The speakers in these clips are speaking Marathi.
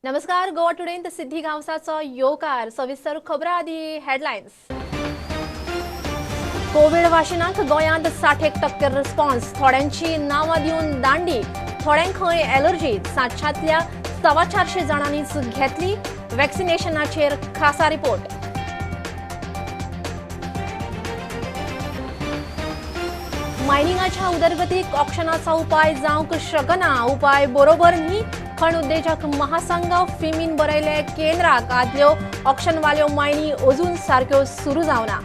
नमस्कार. गोवा टुडे सिद्धी गावसाचो येवकार. सविस्तर खबरां आदी हेडलायन्स. कोविड वाशिनाक गोंयांत 60% रिस्पॉन्स. थोड्यांची नांवां दिवन दांडी. थोड्यांक खंय एलर्जी. 700तल्या 450 जाणांनीच घेतली. वॅक्सिनेशनाचेर खासा रिपोर्ट. मायनिंगाच्या उदरगतीक ऑक्शनाचा उपाय जावंक शकना. उपाय बरोबर न्ही. खण उद्देजक महासंघ फिमीन बरयले केंद्राक. आदल्यो ऑक्शनवाल्यो मायनी अजून सारक्यो सुरू जावना.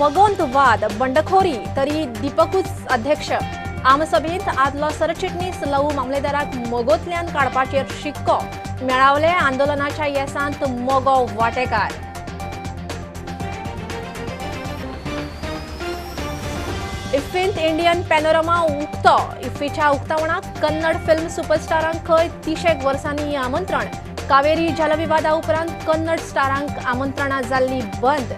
मगोंत वाद. बंडखोरी तरी दीपकूच अध्यक्ष. आमसभेंत आदलो सरचिटणीस लहू मामलेदाराक मगोंतल्यान काडपाचेर शिक्को. मेळावले आंदोलनाच्या येसांत मोगो वांटेकार. इफ्फींत इंडियन पॅनोरमा उक्तो. इफ्फीच्या उक्तावणाक कन्नड फिल्म सुपरस्टारांक खंय 30 वर्सांनी आमंत्रण. कावेरी जलविवादा उपरांत कन्नड स्टारांक आमंत्रणां जाल्ली बंद.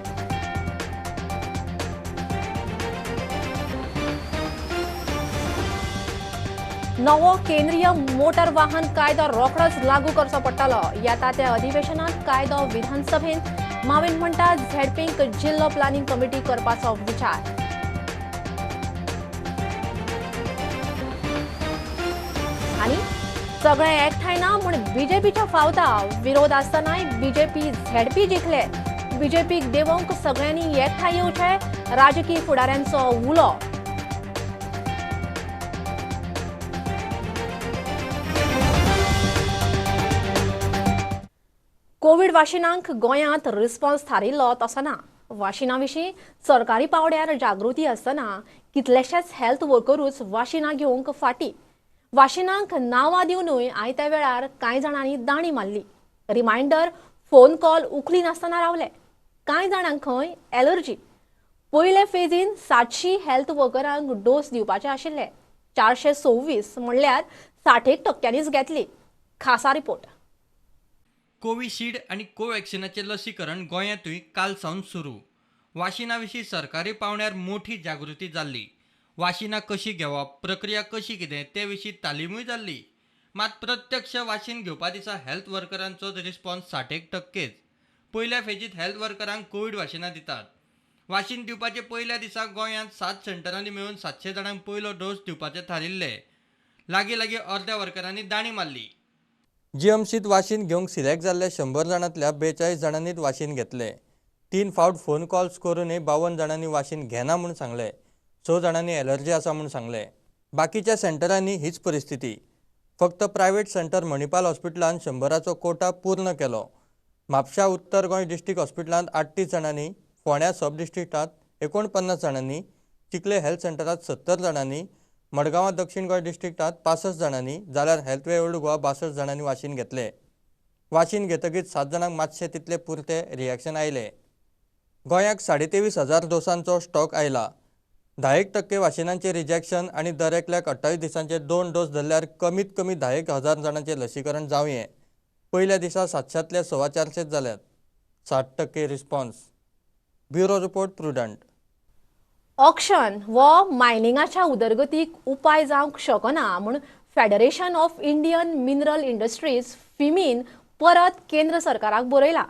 नवो केंद्रीय मोटर वाहन कायदो रोखडोच लागू करचो पडटलो. येता त्या अधिवेशनात कायदो विधानसभेंत माविन म्हणटा झेडपींक जिल्लो प्लॅनिंग कमिटी करपाचो विचार. आनी सगळे एकठांय ना म्हूण बीजेपीच्या फावता. विरोध आसतनाय बीजेपी झेडपी जिखले. बीजेपीक देंवोवंक सगळ्यांनी एकठांय येवचे. राजकीय फुडाऱ्यांचो उलो. कोविड वाशिनांक गोंयांत रिस्पॉन्स थारिल्लो तसो ना. वाशिना विशीं सरकारी पावड्यार जागृती आसतना कितलेशेच हेल्थ वर्करूच वाशिनां घेवंक फाटीं. वाशिनांक नांवां दिवनूय आयत्या वेळार कांय जाणांनी दांडी मारली. रिमांयडर फोन कॉल उखली नासतना रावले. कांय जाणांक खंय एलर्जी. पयले फेजीन 700 हेल्थ वर्करांक डोस दिवपाचे आशिल्ले. 426 म्हणल्यार 60%नीच घेतली. खासा रिपोर्ट. कोविशिल्ड आणि कोव्हॅक्सिनाचे लसीकरण गोंयांतूय काल सावन सुरू. वाशिना विशीं सरकारी पावण्यार मोठी जागृती जाल्ली. वाशिनां कशी घेवप, प्रक्रिया कशी कितें ते विशीं तालीमूय जाल्ली. मात प्रत्यक्ष वाशीन घेवपा दिसा हेल्थ वर्करांचो रिस्पॉन्स 60%च. पयल्या फेजीत हेल्थ वर्करांक कोविड वाशिनां दितात. वाशीन दिवपाचे पयल्या दिसा गोंयांत 7 सेंटरांनी मेळून 700 जाणांक पयलो डोस दिवपाचे थारिल्ले. लागीं अर्ध्या वर्करांनी दांडी मारली. जीएमसीत वाशीन घेवंक सिलेक्ट जाल्ल्या 100 जाणांतल्या 42 जाणांनीच वाशीन घेतले. 3 फावट फोन कॉल्स करूनय 52 जाणांनी वाशीन घेना म्हूण सांगले. 6 जाणांनी एलर्जी आसा म्हूण सांगले. बाकीच्या सेंटरांनी हीच परिस्थिती. फक्त प्रायव्हेट सेंटर मणिपाल हॉस्पिटलान 100राचो कोटा पूर्ण केलो. म्हापशा उत्तर गोंय डिस्ट्रिक्ट हॉस्पिटलांत 38 जाणांनी, फोंड्या सब डिस्ट्रिक्टांत 49 जाणांनी, चिखले हेल्थ सेंटरांत 70 जाणांनी, मडगांवां दक्षिण गोंय डिस्ट्रिक्टांत 65 जाणांनी जाल्यार हेल्थवे ओल्ड गोवा 62 जाणांनी वाशीन घेतले. वाशीन घेतकीच 7 जाणांक मातशे तितले पुरते रिएक्शन आयले. गोंयाक 23,500 डोसांचो स्टॉक आयला. 10% वाशिनांचे रिजेक्शन आणि दर एकल्याक 28 दिसांचे 2 डोस धरल्यार कमीत कमी 10,000 जाणांचे लसीकरण जावंये. पयल्या दिसा 700तले 450 जाल्यात. 60% response. Bureau report Prudent. Auction वो मायनिंगाच्या उदरगतीक उपाय जावंक शकना म्हूण Federation of Indian Mineral Industries फिमीन परत केंद्र सरकाराक बरयला.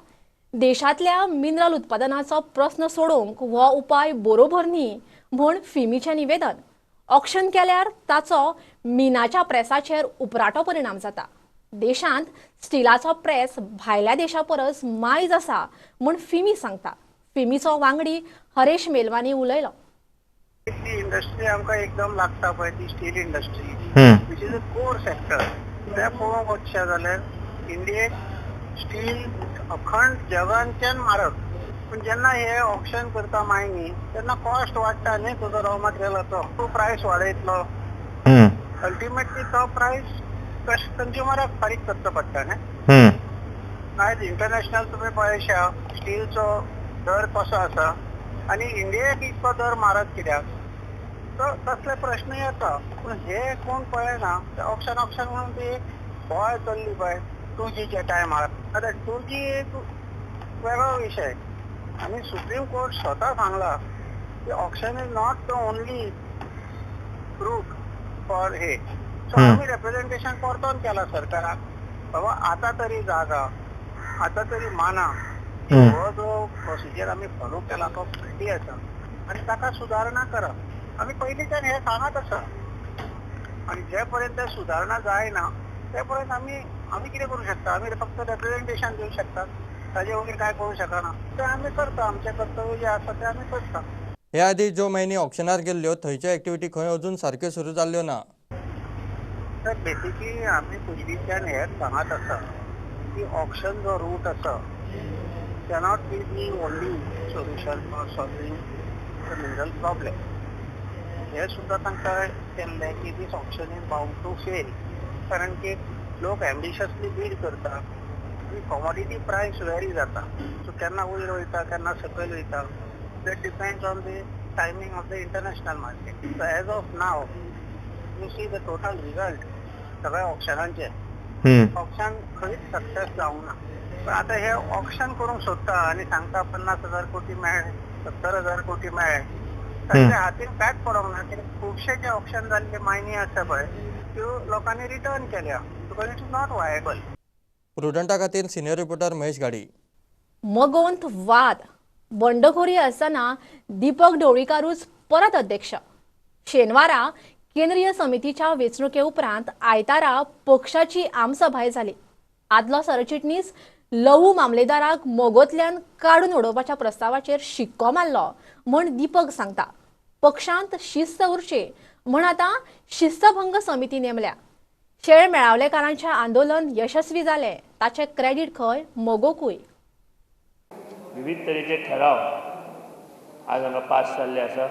देशांतल्या मिनरल उत्पादनाचो प्रस्न सोडोवंक हो उपाय बरोबर न्ही म्हूण फिमीचें निवेदन. ऑक्शन केल्यार ताचो मिनाच्या प्रेसाचेर उपराटो परिणाम जाता. देशांत स्टिलाचो प्रेस भायल्या देशां परस मायज आसा म्हूण फिमी सांगता. फिमीचो वांगडी हरेश मेलवानी उलयलो. ती इंडस्ट्री आमकां एकदम लागता पळय ती steel industry which is a core sector. ते पळोवंक वचचें जाल्यार इंडियेक स्टील अखंड जगांच्यान म्हारग. पूण जेन्ना हे ऑक्शन करता मायनी तेन्ना कॉस्ट वाडटा न्ही तुजो रॉ मटेरियलाचो. तो प्रायस वाडयतलो. अल्टिमेटली तो प्रायस कंज्युमराक फारीक करचो पडटा न्ही. आयज इंटरनॅशनल तुमी पळयशा स्टीलचो दर कसो आसा आनी इंडियेक इतको दर म्हारग कित्याक. तर तसले प्रश्न येता. पूण हे कोण पळयना. ऑप्शन म्हणून ती एक बोवाळ चल्ली पळय 2Gच्या टायमार. आतां 2G एक वेगळो विशय आनी सुप्रीम कोर्ट स्वता सांगला की auction is not the only route for हे सो आम्ही रिप्रेझेंटेशन परतोन केला सरकाराक बाबा आता तरी जागा आता तरी माना हो जो प्रोसिजर आम्ही फॉलो केला तो फाटी आसा आणि ताका सुदारणा करप आम्ही पयलींच्यान हे सांगत आसा आणि जे पर्यंत सुदारणा जायना ते पर्यंत आम्ही कितें करू शकता आम्ही फक्त रिप्रेझेंटेशन देऊ शकतात ताजे वगैरे काय करू शकना ते आम्ही करता आमचे कर्तव्य जे आसा ते आम्ही करता ह्या आधी ज्यो महिने ऑक्शनार गेल्ल्यो थंयच्यो एक्टिविटी खंय अजून सारक्यो सुरू जाल्ल्यो ना. तर बेसिकली आम्ही पयलींच्यान हेच सांगत आसा की ऑक्शन जो रूट आसा cannot be the only solution for solving the mineral problem हे सुद्धा तांकां केल्लें की this auction is bound to fail कारण की लोक एम्बिशियसली बीड करता कमोडिटी प्राइस वेरी जाता सो केन्ना वयर वयता केन्ना सकयल वयता that depends on the timing of the international market. So as of now, you see the total result सगळ्या ऑप्शनांचे ऑप्शन खंयच सक्सेस जावंक ना पण आता हे ऑप्शन करूंक सोदता आनी सांगता 50,000 कोटी मेळ्ळे 70,000 कोटी मेळ्ळे तांच्या हातीन कांयच पडोंक ना कित्याक खुबशे जे ऑप्शन जाल्ले मायनी आसा पळय त्यो लोकांनी रिटर्न केल्या because it is not viable. प्रुडंटा खातीर सिनियर रिपोर्टर महेश गाडी. मगोंत वाद बंडखोरी असताना दीपक ढवळीकारूच परत अध्यक्ष. शेनवारा केंद्रीय समितीच्या वेंचणुके उपरांत आयतारा पक्षाची आमसभाय जाली. आदलो सरचिटणीस लवू मामलेदाराक मोगोंतल्यान काडून उडोवपाच्या प्रस्तावाचेर शिक्को मारलो म्हूण दीपक सांगता. पक्षांत शिस्त उरची म्हूण आतां शिस्तभंग समिती नेमल्या. शेळ मेळावलेकारांचें आंदोलन यशस्वी जालें ताचें क्रेडीट खंय मोगोकूय. विविध तरेचे ठराव आज हांगा पास जाल्ले आसा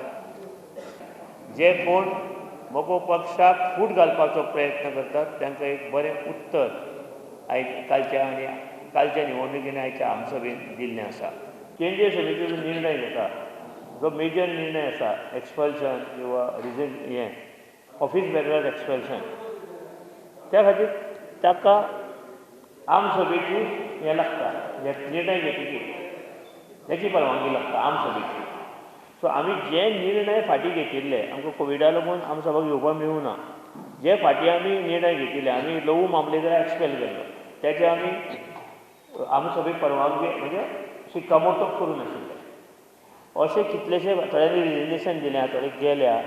जे कोण मोगो पक्षाक फूट घालपाचो प्रयत्न करतात तांकां एक बरें उत्तर कालच्या निवडणुकीन आयच्या आमसभेन दिल्लें आसा. केंद्रीय समितीचो निर्णय घेता जो मेजर निर्णय आसा एक्सपल्शन किंवा ऑफिस बेरर एक्सपल्शन त्या खातीर ताका आमसभेची हें लागता निर्णय घेतकीर त्याची परवानगी लागता आमसभेची. सो आमी जे निर्णय फाटीं घेतिल्ले आमकां कोविडा लागून आमसभाक येवपाक मेळूं ना जे फाटीं आमी निर्णय घेतिल्ले आमी लवू मामलेदार एक्सपेल केल्लो तेचे आमी आमसभेक परवानगी म्हणजे शिक्कामोर्तब करूं नाशिल्ले. अशें कितलेशे थोड्यांनी रिजिग्नेशन दिल्या थोडे गेल्या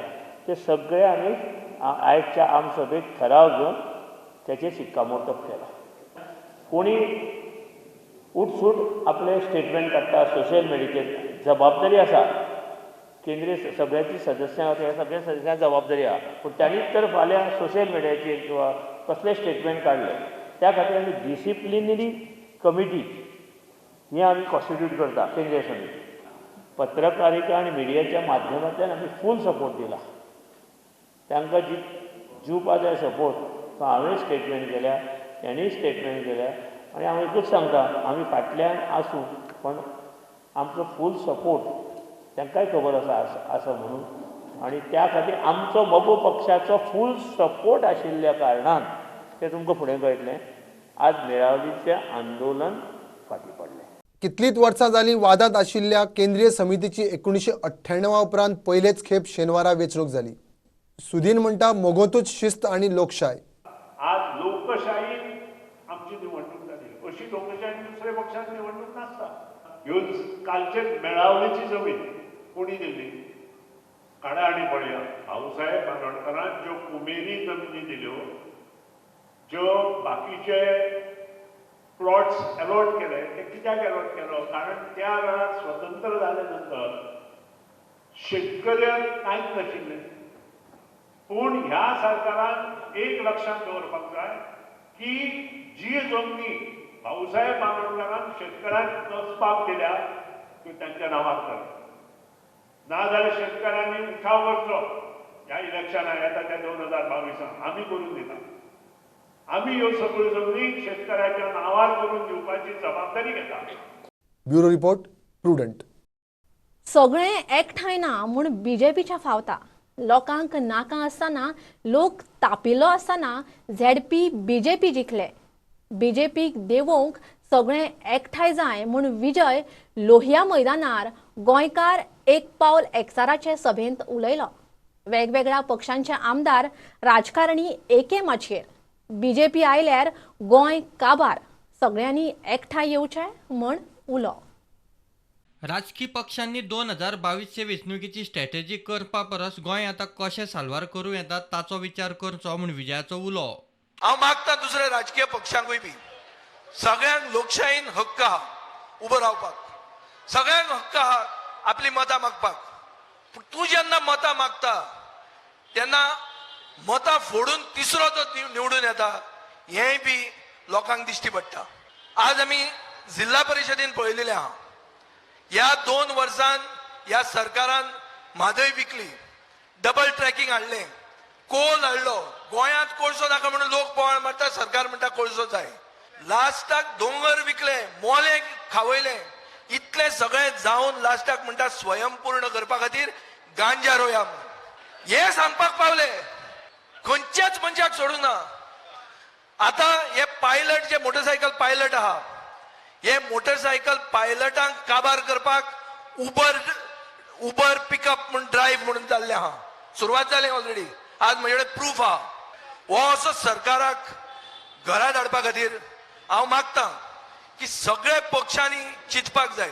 ते सगळे आमी आयच्या आमसभेक ठराव घेवन तेचे शिक्कामोर्तब केला. कोणी उठसूट आपले स्टेटमेंट काडटा सोशल मिडियाचेर जबाबदारी आसा केंद्रीय सगळ्यांची सदस्यां हे सगळ्या सदस्यांक जबाबदारी आहा पूण तांणी तर फाल्यां सोशल मिडियाचेर किंवा कसले स्टेटमेंट काडले त्या खातीर आमी डिसिप्लिनरी कमिटी ही आमी कॉन्स्टिट्यूट करता केंद्रीय समिती. पत्रकारिता आनी मिडियाच्या माध्यमांतल्यान आमी फूल सपोर्ट दिला तांकां जी दिवपा जाय सपोर्ट तो हांवें स्टेटमेंट केल्या तेणीय स्टेटमेंट केल्या आनी हांव एकूच सांगता आमी फाटल्यान आसूं पण आमचो फूल सपोर्ट तांकांय खबर आसा म्हणून आनी त्या खातीर आमचो मोगो पक्षाचो फूल सपोर्ट आशिल्ल्या कारणान तें तुमकां फुडें कळटलें आज मेळावलीचें आंदोलन फाटीं पडलें. कितलींच वर्सां जालीं वादांत आशिल्ल्या केंद्रीय समितीची 1998 उपरांत पयलेच खेप शेनवारा वेंचणूक जाली. सुदीन म्हणटा मोगोंतूच शिस्त आनी लोकशाय. आज लोकशाही आमची निवडणूक जाली अशी लोकशाही दुसऱ्या पक्षांत निवडणूक नासता. ह्यो कालचे मेळावलेची जमीन कोणी दिली काडा आनी पळया. भाऊसाहेब बांदोडकरान ज्यो कुमेरी जमिनी दिल्यो ज्यो बाकीचे प्लॉट्स अलॉट केले ते कित्याक अलॉट केलो कारण त्या वेळार स्वतंत्र जाले नंतर शेतकऱ्यांक कांयच नाशिल्लें. पूण ह्या सरकारान एक लक्षात दवरपाक जाय की जी जमनी भाऊसाहेब बांदोडकरान शेतकऱ्यांक कसपाक दिल्या त्यो तांच्या नांवार करप नाजाल्यार शेतकऱ्यांनी उठाव करचो. ह्या इलेक्शनाक येता त्या 2022 आमी करून दिता. आमी ह्यो सगळ्यो जमनी शेतकऱ्याच्या नांवार करून दिवपाची जबाबदारी घेता. Bureau report prudent. सगळें एकठांय ना म्हूण बीजेपीच्या फावता. लोकांक नाका आसतना लोक तापिल्लो आसतना झेडपी बीजेपी जिखले. बीजेपीक देंवोवंक सगळें एकठांय जाय म्हूण विजय लोहिया मैदानार गोंयकार एक पावल एकचाराचे सभेंत उलयलो. वेगवेगळ्या पक्षांचे आमदार राजकारणी एके माचयेर बीजेपी आयल्यार गोंय काबार सगळ्यांनी एकठांय येवचें म्हण उलो. राजकीय पक्षांनी 2022 वेंचणुकेची स्ट्रॅटेजी करपा परस गोंय आतां कशें साल्वार करूं येता ताचो विचार करचो म्हूण विजयाचो उलो. हांव मागता दुसऱ्या राजकीय पक्षांकूय बी सगळ्यांक लोकशायेन हक्क आहा उबो रावपाक, सगळ्यांक हक्क आहा आपली मतां मागपाक. पूण तूं जेन्ना मतां मागता तेन्ना मतां फोडून तिसरो तो निवडून येता हेंय बी लोकांक दिश्टी पडटा. आज आमी जिल्हा परिशदेन पळयलेलें आहा, ह्या 2 वर्सांन ह्या सरकारान म्हादय विकली, डबल ट्रॅकिंग हाडलें, कोल हाडलो, गोंयांत कोळसो नाका म्हणून लोक बोवाळ मारता, सरकार म्हणटा कोळसो जाय. लास्टाक दोंगर विकले, मोले खावयले, इतले सगळे जावन लास्टाक म्हणटा स्वयंपूर्ण करपा खातीर गांजा रोया म्हणून. हे सांगपाक पावले, खंयच्याच मनशाक सोडूं ना. आतां हे पायलट जे मोटरसायकल पायलट आहा, हे मोटरसायकल पायलटांक काबार करपाक उबर पिकअप म्हणून ड्रायव्ह म्हणून जाल्ले आहा, सुरवात जाली ऑलरेडी. आज म्हजे कडेन प्रूफ आहा. हो असो सरकाराक घरा धाडपा खातीर हांव मागतां की सगळे पक्षांनी चिंतपाक जाय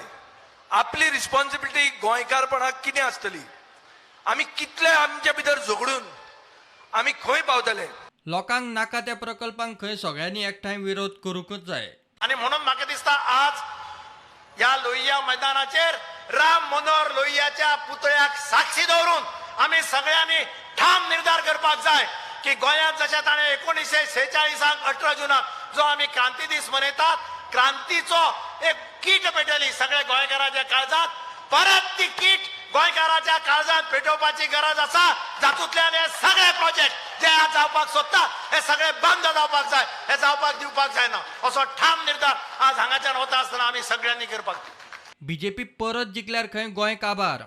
आपली रिस्पॉन्सिबिलिटी गोंयकारपणाक कितें आसतली, आमी कितले आमचे भितर झगडून आमी खंय पावतले. लोकांक नाका त्या प्रकल्पांक खंय सगळ्यांनी एकठांय विरोध करूंकच जाय. आणि म्हणून म्हाका दिसता आज ह्या लोहिया मैदानाचेर राम मनोहर लोहियाच्या पुतळ्याक साक्षी दवरून आमी सगळ्यांनी ठाम निर्धार करपाक जाय की गोंयांत जशें ताणें 1946 18 जुनाक जो आमी क्रांती दीस मनयतात, क्रांतीचो एक कीट पेटयली सगळ्या गोंयकारांच्या काळजांत, परत ती कीट गोंयकारांच्या काळजांत पेटोवपाची गरज आसा. जातूंतल्यान हे सगळे प्रोजेक्ट जे आज जावपाक सोदतात हे सगळे बंद जावपाक जाय, हे जावपाक दिवपाक जायना असो ठाम निर्धार आज हांगाच्यान वता आसतना आमी सगळ्यांनी करपाक जाय. बीजेपी परत जिखल्यार खंय गोंय काबार.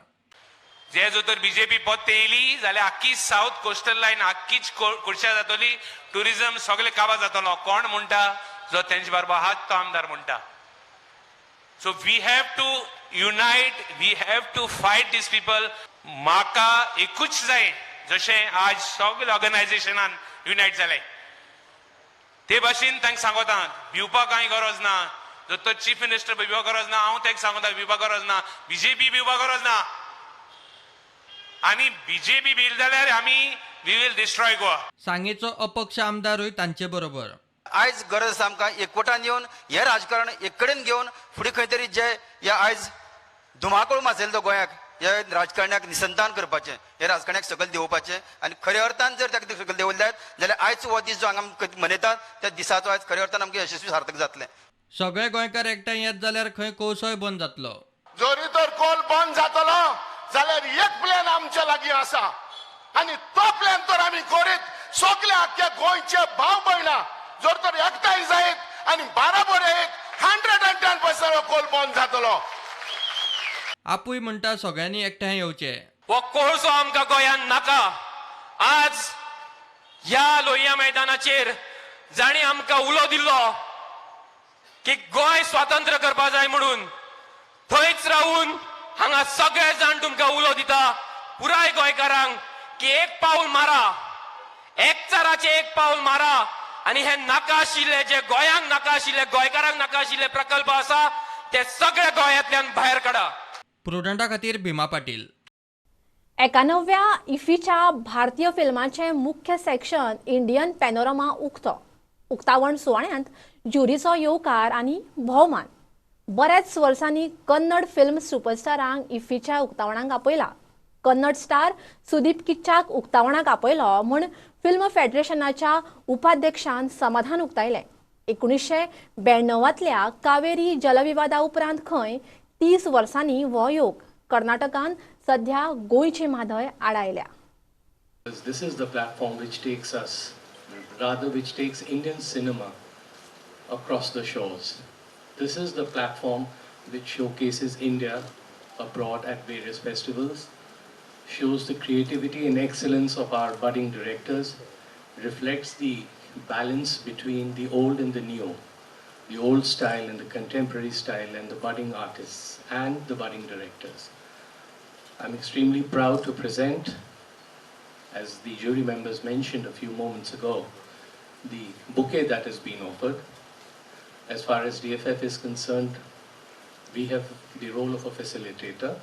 जे जो तर बीजेपी पत्ते येयली जाल्यार आख्खी साऊथ कोस्टल लायन आख्खीच कुडश्या जातली, टुरिझम सगळे काबार जातलो. कोण म्हणटा, जो तेंचे बरोबर आहात तो आमदार म्हणटा. So we have to unite, we have to fight these people. म्हाका एकूच जाय जशें आज सगळे ऑर्गनायझेशनान युनायट जाले ते भाशेन तांकां सांगता भिवपाक कांय गरज ना. जो तो चीफ मिनिस्टर भिवपाक गरज ना, हांव तांकां सांगता भिवपाक गरज ना, बीजेपी भिवपाक गरज ना. आणि बीजेपी भिल जाल्यार आमी वी विल डिस्ट्रॉय गोवा. सांगेचो अपक्ष आमदारूय तांचे बरोबर. आयज गरज आसा आमकां एकवटान येवन हे राजकारण एक कडेन घेवन फुडें खंय तरी जे ह्या आयज धुमाकूळ माजयलो तो गोंयाक ह्या राजकारण्याक निसंतान करपाचें, हे राजकारण्याक सकयल देंवोवपाचें. आनी खऱ्या अर्थान जर ताका सकयल देंवयल्यात जाल्यार आयचो हो दीस जो हांगा मनयतात त्या दिसाचो आयज खऱ्या अर्थान आमकां यशस्वी सार्थक जातलें. सगळे गोंयकार एकठांय येत जाल्यार खंय कोळसोय बंद जातलो. जरी तर कोल बंद जातलो जाल्यार एक प्लॅन आमच्या लागीं आसा आणि तो प्लॅन तर आमी करीत सगळे आख्या गोंयचे भाव भयणां जर तर एकठांय जायत आणि बराबर एक 110% कोल बंद जातलो. आपूय म्हणटा सगळ्यांनी एकठांय येवचे. हो कोळसो आमकां गोंयांत नाका. आज ह्या लोहिया मैदानाचेर जाणी आमकां उलो दिल्लो की गोंय स्वातंत्र्य करपा जाय म्हणून, थंयच रावून हांगा सगळे जाण तुमकां उलो दिता पुराय गोंयकारांक की एक पाऊल मारा, एकचाराचे एक पाऊल मारा आणि हे नाका आशिल्ले, जे गोंयांक नाका आशिल्ले, गोंयकारांक नाका आशिल्ले प्रकल्प आसा ते सगळे गोंयांतल्यान भायर काडा. प्रुडंटा खातीर भीमा पाटील. 91व्या इफ्फीच्या भारतीय फिल्माचे मुख्य सेक्शन इंडियन पॅनोरमा उक्तावण सुवाळ्यांत ज्युरीचो येवकार आनी भोवमान. बऱ्याच वर्सांनी कन्नड फिल्म सुपरस्टारांक इफ्फीच्या उक्तावणाक आपयला. कन्नड स्टार सुदीप किच्चाक उक्तावणाक आपयलो म्हूण फिल्म फेडरेशनाच्या उपाध्यक्षान समाधान उक्तायलें. 1992तल्या कावेरी जलविवादा उपरांत खंय 30 वर्सांनी हो योग कर्नाटकान सध्या गोंयची Mhadei आडायल्या. This is the platform which takes us, rather which takes Indian cinema across the shores. This is the platform which showcases India abroad at various festivals, shows the creativity and excellence of our budding directors, reflects the balance between the old and the new, the old style and the contemporary style, and the budding artists and the budding directors. I'm extremely proud to present as the jury members mentioned a few moments ago, the bouquet that has been offered. As far as DFF is concerned, we have the role of a facilitator.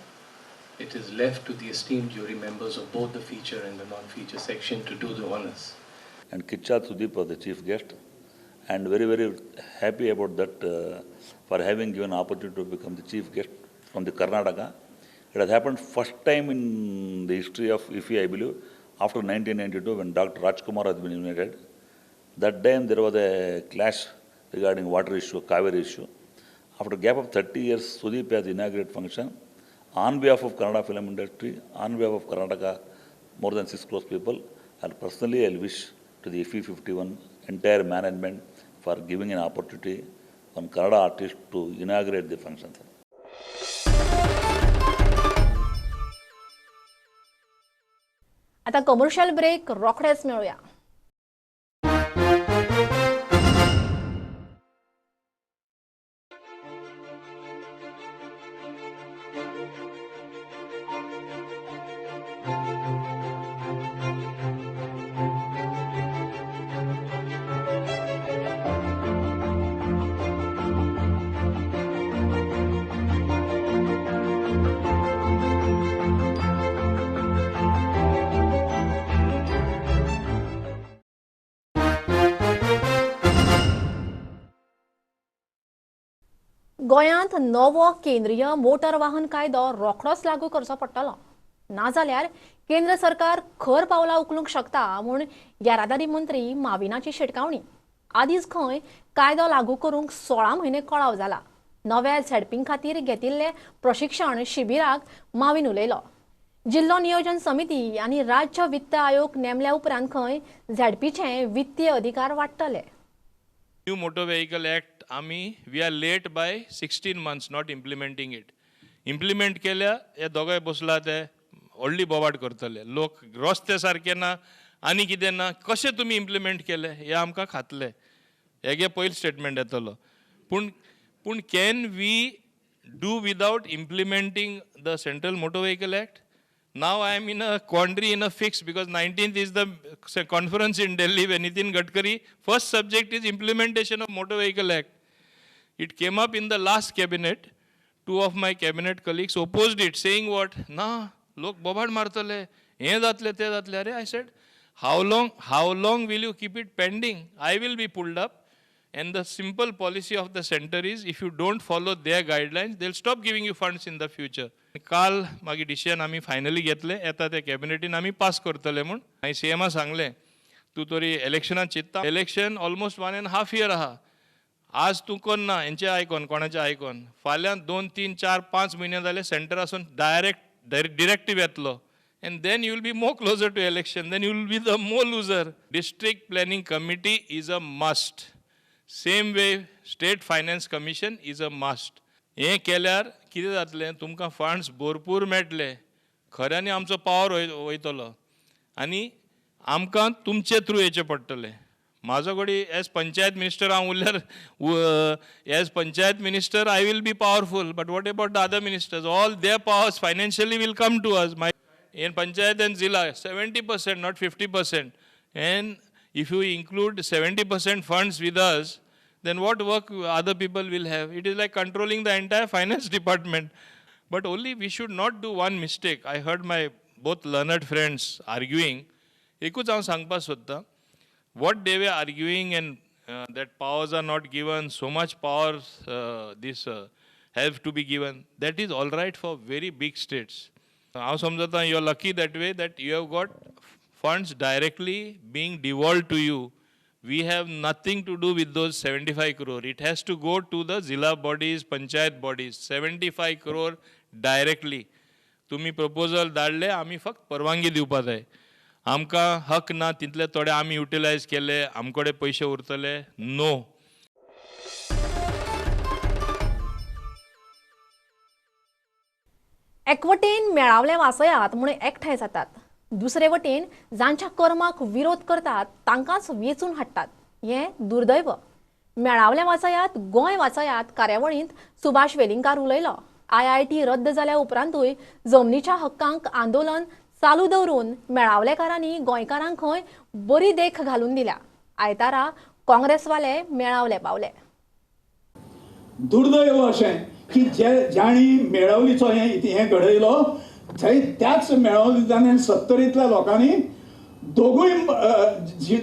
It is left to the esteemed jury members of both the feature and the non-feature section to do the honors. And Kicha Sudeep was the chief guest, and very, very happy about that for having given opportunity to become the chief guest from the Karnataka. It has happened first time in the history of IFI, I believe, after 1992 when Dr. Rajkumar has been inaugurated. That time there was a clash regarding water issue, Kaveri issue. After a gap of 30 years, Sudeep has inaugurated function on behalf of Kannada film industry, on behalf of Karnataka, more than 6 crore people. And personally, I'll wish to the IFI 51 entire management for giving an opportunity on Kannada artist to inaugurate the function. आता कमर्शियल ब्रेक रोखडेच मेळूया. गोंयांत नवो केंद्रीय मोटर वाहन कायदो रोखडोच लागू करचो पडटलो, नाजाल्यार केंद्र सरकार खर पावलां उखलूंक शकता म्हूण येरादारी मंत्री माविनाची शिटकावणी. आदींच खंय कायदो लागू करूंक 16 म्हयने कळाव जाला. नव्या झेडपीं खातीर घेतिल्ले प्रशिक्षण शिबिराक माविन उलयलो. जिल्लो नियोजन समिती आनी राज्य वित्त आयोग नेमल्या उपरांत खंय झेडपीचे वित्तीय अधिकार वाडटले. New Motor Vehicle Act we are late by 16 months not implementing it. Implement केल्या हे दोगांय बसला ते व्हडली बोवाड करतले. लोक रस्ते सारके ना आनी कितें ना, कशें तुमी इम्प्लिमेंट केले हे आमकां खातले. हेगे पयलो स्टेटमेंट येतलो. पूण can we do without implementing the central motor vehicle act? Now I am in a quandary, in a fix, because 19th is the conference in Delhi where Nitin Gadkari, first subject is implementation of Motor Vehicle Act. It came up in the last cabinet. 2 of my cabinet colleagues opposed it, saying what? Na, lok bobad martale, he datle, te datle. I said, how long will you keep it pending? I will be pulled up. And the simple policy of the center is, if you don't follow their guidelines, they'll stop giving you funds in the future. काल मागी डिसिजन आमी फायनली घेतले, येता ते कॅबिनेटीन आमी पास करतले म्हूण. हांवें सीएमा सांगलें, तूं तरी इलेक्शनाक चिंतता. इलेक्शन ऑलमोस्ट 1.5 year आहा. आज तूं करना, हेंचें आयकोन, कोणाचें आयकोन. फाल्यां 2, 3, 4, 5 म्हयने जाले सेंटरासून डिरेक्टिव्ह येतलो. And then you will be more closer to election. Then you will be the more loser. District Planning Committee is a must. Same way, State Finance Commission is a must. हे केल्यार कितें जातलें, तुमकां फंड्स भरपूर मेळटले. खऱ्यांनी आमचो पावर वयतलो आनी आमकां तुमचे थ्रू येचें पडटलें. म्हाजो घडी एज पंचायत मिनिस्टर हांव उरल्यार as panchayat minister I will be powerful, but what about the other ministers? All their powers financially will come to us. In Panchayat and Zilla, 70%, not 50%. And if you include 70% funds with us, then what work other people will have? It is like controlling the entire finance department. But only we should not do one mistake. I heard my both learned friends arguing. Ekूच हांव सांगपाक सोदतां. What they were arguing and that powers are not given, so much powers have to be given. That is all right for very big states. How समजता, you are lucky that way that you have got funds directly being devolved to you. We have nothing to do with those 75 crore. It has to go to the Zilla bodies, Panchayat bodies. 75 crore directly. तुम्ही proposal धाडले, आमी फक्त परवानगी दिवपा जाय. आमकां हक ना तितले थोडे आमी युटिलायज केले, आमकडे पयशे उरतले. नो. एकवटेन मेळावले वाचयात म्हूण एकठांय जातात. दुसरे वटेन जांच्या कर्माक विरोध करतात तांकांच वेचून हाडटात. हें दुर्दैव. मेळावले वाचयात, गोंय वाचयात कार्यावळींत सुभाष वेलिंगकार उलयलो. IIT रद्द जाल्या उपरांतूय जमनीच्या हक्कांक आंदोलन चालू दवरून मेळावलेकारांनी गोंयकारांक खंय बरी देख घालून दिल्या. आयतारा काँग्रेसवाले मेळावले पावले. दुर्दैव अशें की ज्यांनी मेळावलीचो हें घडयलो थंय त्याच मेळावलींतल्यान 70तल्या लोकांनी दोगूय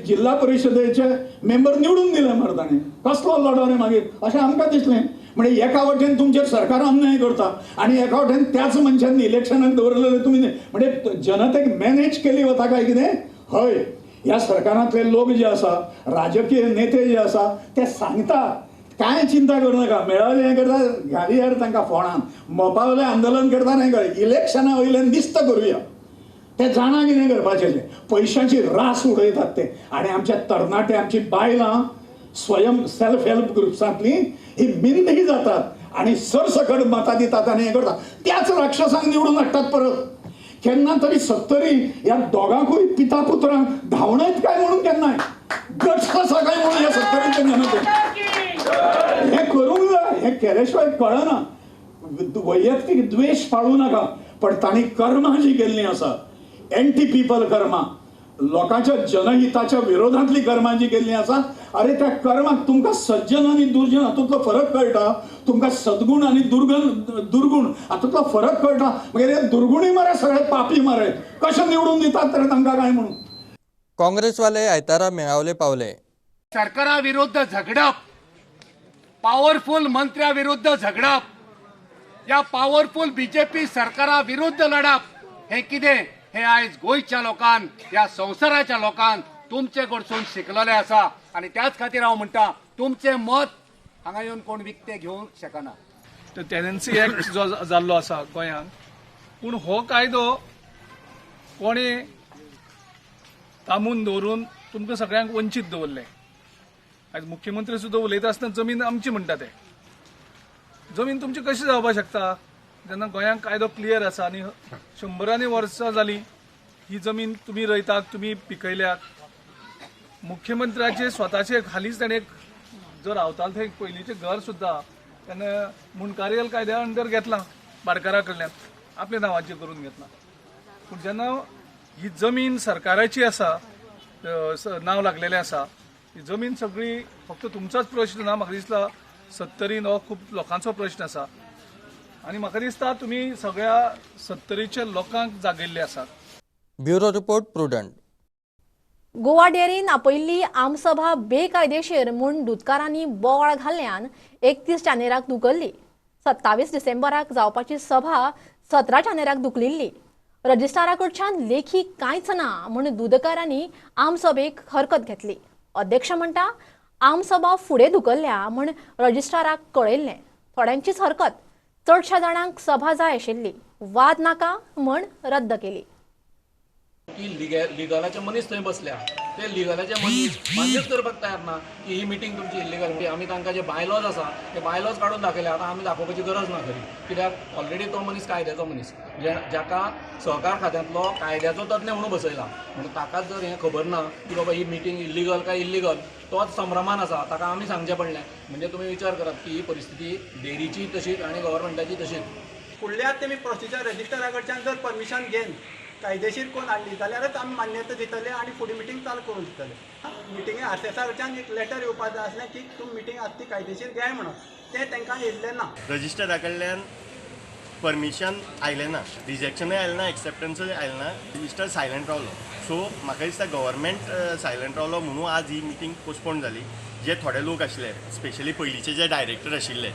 जिल्हा परिशदेचे मेंबर निवडून दिले मरे ताणें. कसलो लढो रे मागीर अशें आमकां दिसलें. म्हणजे एका वटेन तुमचेर सरकार अन्याय करता आनी एका वटेन त्याच मनशांनी इलेक्शनाक दवरलेले तुमी म्हणजे जनतेक मॅनेज केली वता काय कितें. हय, ह्या सरकारांतले लोक जे आसा, राजकीय नेते जे आसा ते सांगता काय चिंता करू नका, मेळावले हें करता घाली यार तांकां फोंडान, मोपावले आंदोलन करता हें कर, इलेक्शना वयल्यान दिस्त करुया. ते जाणा कितें करपाचें, पयशांची रास उडयतात ते. आनी आमचे तरणाटे, आमची बायलां स्वयं सेल्फ हेल्प ग्रुप्सांतली ही मिंदी जातात आनी सरसकट मतां दितात आनी हें करतात. त्याच राक्षसांक निवडून हाडटात परत. केन्ना तरी 70 ह्या दोगांकूय पिता पुत्रांक धांवणयत काय म्हणून केन्नाय गट्स आसा काय म्हणून ह्या 70च्या जनतेक हें करूंक जाय. हें केल्या शिवाय कळना. वैयक्तीक द्वेश पाळू नाका, पण तांणी कर्मां जी केल्लीं आसा, एंटी पीपल कर्मां, लोकांच्या जनहिताच्या विरोधांतली कर्मां जी केल्लीं आसा, अरे त्या कर्माक तुमकां सज्जन आनी दुर्जन हातूंतलो फरक कळटा, तुमकां सद्गुण आनी दुर्गुण हातूंतलो फरक कळटा. मागीर हे दुर्गुणी मरे सगळे पापी मरे कशें निवडून दितात तर तांकां काय म्हणून. काँग्रेसवाले आयतारा मेळावले पावले. सरकारा विरुद्ध झगडप, पॉवरफुल मंत्र्या विरुद्ध झगडप, या पॉवरफुल बीजेपी सरकारा विरुद्ध लढप हे कितें हे आयज गोंयच्या लोकांक, या संवसाराच्या लोकांक तुमचे कडसून शिकलेले आसा. आनी त्याच खातीर हांव म्हणटा, तुमचें मत हांगा येवन कोण विकते घेवंक शकना. तो टेनन्सी एक्ट जो जाल्लो आसा गोंयांत, पूण हो कायदो कोणी थांबून दवरून तुमकां सगळ्यांक वंचीत दवरले. आयज मुख्यमंत्री सुद्दां उलयता आसतना जमीन आमची म्हणटा ते. जमीन तुमची कशी जावपाक शकता जेन्ना गोंयांत कायदो क्लियर आसा आनी 100 वर्सां जालीं ही जमीन तुमी रोयतात, तुमी पिकयल्यात. मुख्यमंत्र्याचे स्वताचे हालींच ताणें जर रावताले थंय पयलींचें घर सुद्दां तेन्ना मुनकारियल कायद्या अंडर घेतलां भाटकारा कडल्यान, आपल्या नांवाचेर करून घेतलां. पूण जेन्ना ही जमीन सरकाराची आसा, नांव लागलेलें आसा, ही जमीन सगळी फक्त तुमचोच प्रश्न ना. म्हाका दिसता 70 हो खूब लोकांचो प्रश्न आसा आनी म्हाका दिसता तुमी सगळ्या 70च्या लोकांक जागिल्ले आसात. Bureau report Prudent. गोवा डेअरीन आपयल्ली आमसभा बेकायदेशीर म्हूण दुधकारांनी बोवाळ घाल्ल्यान 31 जानेराक धुकल्ली. 27 डिसेंबराक जावपाची सभा 17 जानेराक धुकलिल्ली. रजिस्ट्रारा कडच्यान लेखी कांयच ना म्हूण दुधकारांनी आमसभेक हरकत घेतली. अध्यक्ष म्हणटा आमसभा फुडें धुकल्ल्या म्हूण रजिस्ट्राराक कळयल्लें. थोड्यांचीच हरकत, चडशा जाणांक सभा जाय आशिल्ली. वाद नाका म्हूण रद्द केली. की लिगलाचे मनीस थंय बसल्या, ते लिगलाचे मनीस मान्यच करपाक तयार ना की ही मिटींग तुमची इल्लीगल. आमी तांकां जे बायलॉज आसा ते बायलॉज काडून दाखयले. आतां आमी दाखोवपाची गरज ना खरी, कित्याक ऑलरेडी तो मनीस कायद्याचो मनीस, जाका सहकार खात्यांतलो कायद्याचो तज्ञ म्हणून बसयला. म्हणून ताकाच जर हें खबर ना की बाबा ही मिटींग इल्लीगल काय इल्लीगल, तोच संभ्रमान आसा, ताका आमी सांगचें पडलें. म्हणजे तुमी विचार करात की ही परिस्थिती डेरीची तशीच आनी गव्हर्मेंटाची तशीच. फुडल्या तेमी प्रोसिजर रजिस्ट्रारा कडच्यान जर परमिशन घेवन कायदेशीर कोण हाडली जाल्यारच आमी मान्यता दितले आनी फुडें मिटींग चालू करून दितले. मिटींगे आरसीएसा कडच्यान एक लेटर येवपाक जाय आसलें की तुमी मिटींग आसा ती कायदेशीर घ्याय म्हणून, तें तांकां येयल्लें ना. रजिस्ट्रारा कडल्यान परमिशन आयलें ना, रिजेक्शनूय आयलें ना, एक्सेप्टन्सूय आयलें ना, रजिस्टर सायलंट रावलो. सो म्हाका दिसता गव्हर्मेंट सायलंट रावलो म्हणून आज ही मिटींग पोस्टपोन जाली. जे थोडे लोक आशिल्ले, स्पेशली पयलींचे जे डायरेक्टर आशिल्ले,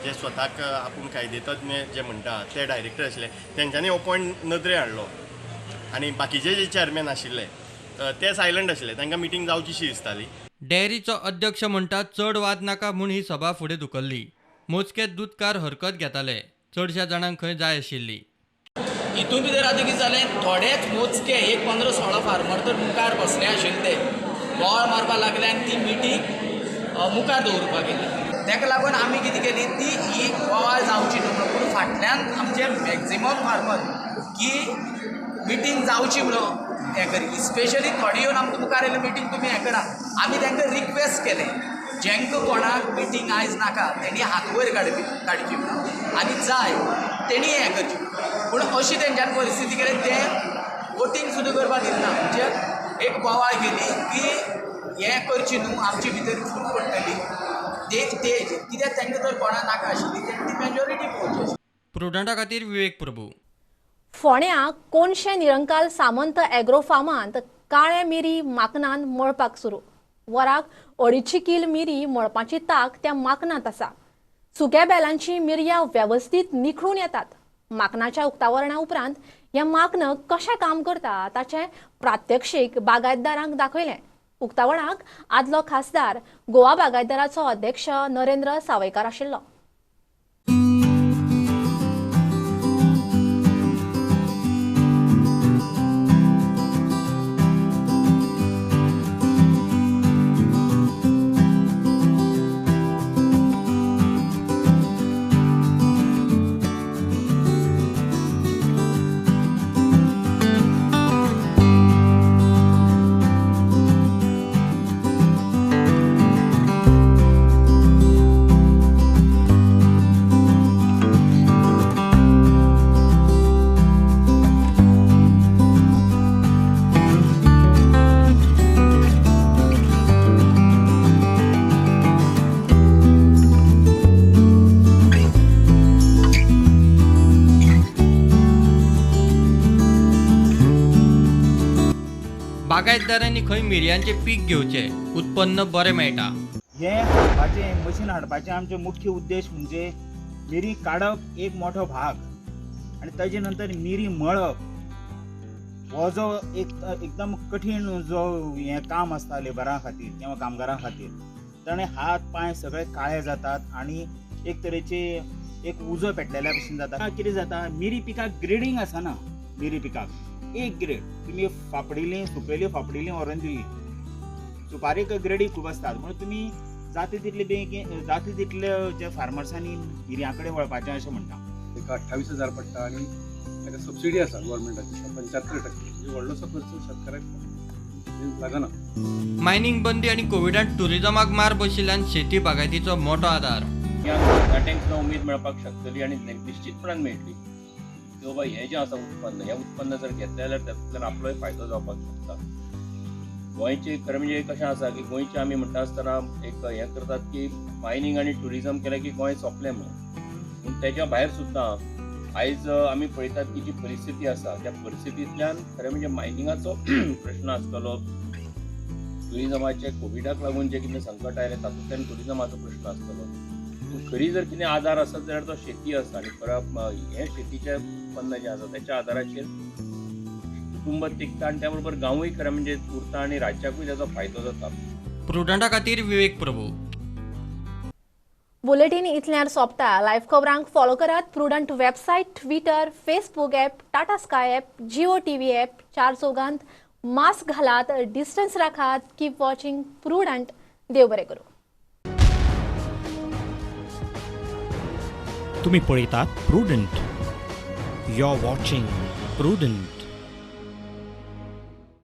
जे स्वताक आपूण कायदेतज्ञ जे म्हणटा ते डायरेक्टर आशिल्ले, तेंच्यांनी हो पॉयंट नदरे हाडलो. आनी बाकीचे जे चेअरमॅन आशिल्ले ते सायलंट आशिल्ले, तांकां मिटींग जावचीशी दिसताली. डेअरीचो अध्यक्ष म्हणटा चड वाद नाका म्हूण ही सभा फुडें धुकल्ली. मोजके दूधकार हरकत घेताले, चडशा जाणांक खंय जाय आशिल्ली. हितून भितर आतां कितें जालें, थोडेच मोजके 15-16 फार्मर तर मुखार बसले आशिल्ले, ते बोवाळ मारपाक लागले आनी ती मिटींग मुखार दवरपाक गेली. ताका लागून आमी कितें केली, ती ही बोवाळ जावची न्हू म्हणून फाटल्यान आमचे मॅक्झिमम फार्मर की मिटींग जावची म्हणून हें करी. स्पेशली थोडे येवन आमकां मुखार येयले मिटींग तुमी हें करा. आमी तांकां रिक्वेस्ट केलें, जेंकां कोणाक मिटींग आयज नाका तेणी हात वयर काडची म्हणून, आनी जाय तेणी हें करची. पूण अशी तेंच्यांनी परिस्थिती केली, ते वोटींग सुद्दां करपाक दिना म्हणजे एक बोवाळ केली की हें करची न्हू आमची भितर फूट पडटली ते कित्याक तांकां तर कोणा नाका आशिल्ली तेंची मेजॉरिटी पळोवची. प्रुडंटा खातीर विवेक प्रभू. फोण्या कोणशे निरंकाल सामंत एग्रो फार्मांत काळे मिरी माकनान मळपाक सुरू. वराक 250 किल मिरी मळपाची तांक त्या माकनांत आसा. सुक्या बेलांची मिरयां वेवस्थीत निखळून येतात. माकनाच्या उक्तावरणा उपरांत ह्या माकन कशें काम करता ताचें प्रात्यक्षीक बागायतदारांक दाखयलें. उक्तावणाक आदलो खासदार गोवा बागायतदाराचो अध्यक्ष नरेंद्र सावयकार आशिल्लो. बागायतदारांनी खंय मिरयांचे पीक घेवचें उत्पन्न बरें मेळटा. हे हाडपाचें मशीन हाडपाचें आमचो मुख्य उद्देश म्हणजे मिरी काडप एक मोठो भाग आनी ताजे नंतर मिरी मळप हो जो एकदम कठीण जो हे काम आसता लेबरां खातीर किंवा कामगारां खातीर ताणे हात पांय सगळे काळे जातात आनी एक तरेचे एक उजो पेटलेल्या भशेन जाता. कितें जाता मिरी पिकाक ग्रेडींग आसना. मिरी पिकाक एक ग्रेड तुम्ही फापडिली सुकयली फापडिली व्हरून दिली. सुपारीक ग्रेडी खूब आसतात म्हणून तुमी जाता तितले जे फार्मर्सांनी मिरयां कडेन वळपाचें अशें म्हणटा. एका 28,000 पडटा आनी ताका सबसिडी आसा गव्हर्मेंटाची 75% म्हणजे व्हडलोसो खर्च शेतकाराक लागना. मायनिंग बंदी आनी कोविडान टुरिजमाक मार बशिल्ल्यान शेती बागायतीचो मोठो आदार. तरणाट्यांक सुद्दां उमेद मेळपाक शकतली आनी निश्चितपणान मेळटली की बाबा हें जें आसा उत्पन्न हें उत्पन्न जर घेतलें जाल्यार तातूंतल्यान आपलोय फायदो जावपाक शकता. गोंयचे खरें म्हणजे कशें आसा की गोंयचे आमी म्हणटा आसतना एक हें करतात की मायनींग आनी टुरिजम केलें की गोंय सोंपलें म्हणून. पूण तेच्या भायर सुद्दां आयज आमी पळयतात की जी परिस्थिती आसा त्या परिस्थितींतल्यान खरें म्हणजे मायनिंगाचो प्रश्न आसतलो. टुरिजमाचे कोविडाक लागून जे कितें संकट आयलें तातूंतल्यान टुरिजमाचो प्रश्न आसतलो. खरी जर कितें आदार आसत जाल्यार तो शेती आसा आनी हें शेतीचें उत्पन्न जें आसा त्याच्या आदाराचेर कुटुंब टिकता आनी त्या बरोबर गांवूय खरें म्हणजे उरता आनी राज्याकूय ताचो फायदो जाता. प्रुडंटा खातीर विवेक प्रभू. बुलेटिन इतल्यार सोंपता. लायव्ह खबरांक फॉलो करात Prudent website, Twitter, Facebook app, Tata Sky app, Jio TV app. 4 चौगांत मास्क घालात, डिस्टन्स राखात. Keep watching Prudent. देव बरें करूं. तुम्ही पळयतात Prudent. You are watching prudent.